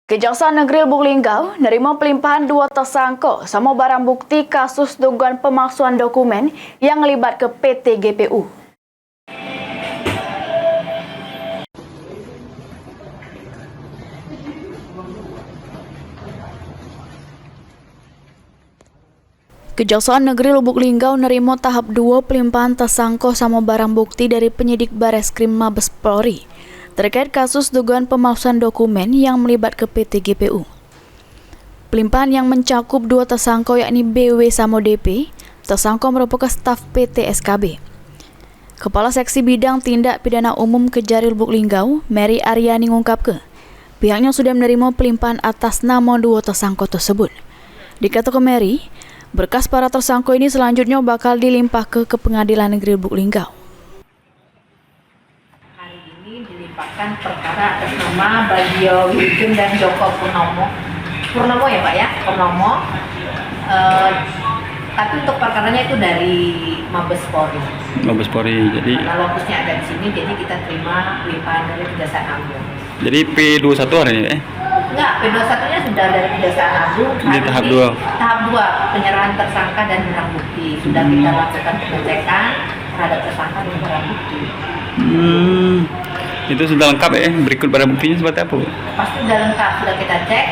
Kejaksaan Negeri Lubuk Linggau nerima pelimpahan 2 tersangka sama barang bukti kasus dugaan pemalsuan dokumen yang melibat ke PT GPU. Kejaksaan Negeri Lubuk Linggau nerima tahap 2 pelimpahan tersangka sama barang bukti dari penyidik Bareskrim Mabes Polri terkait kasus dugaan pemalsuan dokumen yang melibat ke PT GPU. Pelimpahan yang mencakup 2 tersangka yakni BW sama DP, tersangka merupakan staf PT SKB. Kepala Seksi Bidang Tindak Pidana Umum Kejari Lubuk Linggau, Mary Aryani mengungkapkan, pihaknya sudah menerima pelimpahan atas nama 2 tersangka tersebut. Dikatakan Mary, berkas para tersangka ini selanjutnya bakal dilimpah ke Pengadilan Negeri Lubuk Linggau. Hari ini dilimpahkan perkara atas nama Bagio Wijun dan Joko Purnomo ya Pak ya, Purnomo. Tapi untuk perkaranya itu dari Mabes Polri. Mabes Polri, jadi Lokusnya ada di sini, jadi kita terima pelimpahan dari Kejaksaan Agung. jadi P21 hari ini Enggak, P21-nya sudah dari Kejaksaan Agung. Di tahap 2. Tahap 2, penyerahan tersangka dan barang bukti. Sudah kita lakukan pengecekan terhadap tersangka dan barang bukti. Itu sudah lengkap ya. Berikut barang buktinya seperti apa, Bu? Pasti sudah lengkap, sudah kita cek.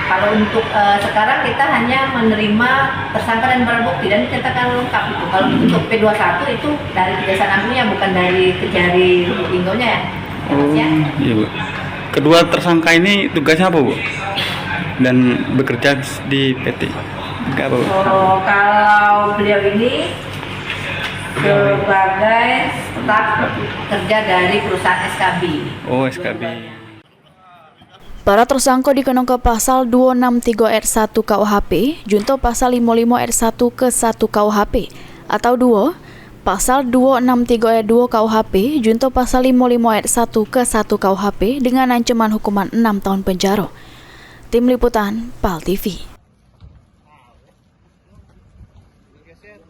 Kalau untuk sekarang kita hanya menerima tersangka dan barang bukti dan dinyatakan lengkap itu. Kalau untuk P21 itu dari Kejaksaan Agungnya, bukan dari Kejari Lubuk Linggau-nya ya. Iya, Bu. Kedua tersangka ini tugasnya apa, Bu? Dan bekerja di PT enggak, Bu? Oh, kalau beliau ini sebagai staf kerja dari perusahaan SKB. Oh, SKB. Para tersangka dikenakan pasal 263 ayat 1 KUHP, junto pasal 55 ayat 1 ke 1 KUHP, atau 2, pasal 263 ayat 2 KUHP, junto pasal 55 ayat 1 ke 1 KUHP dengan ancaman hukuman 6 tahun penjara. Tim Liputan, PAL TV.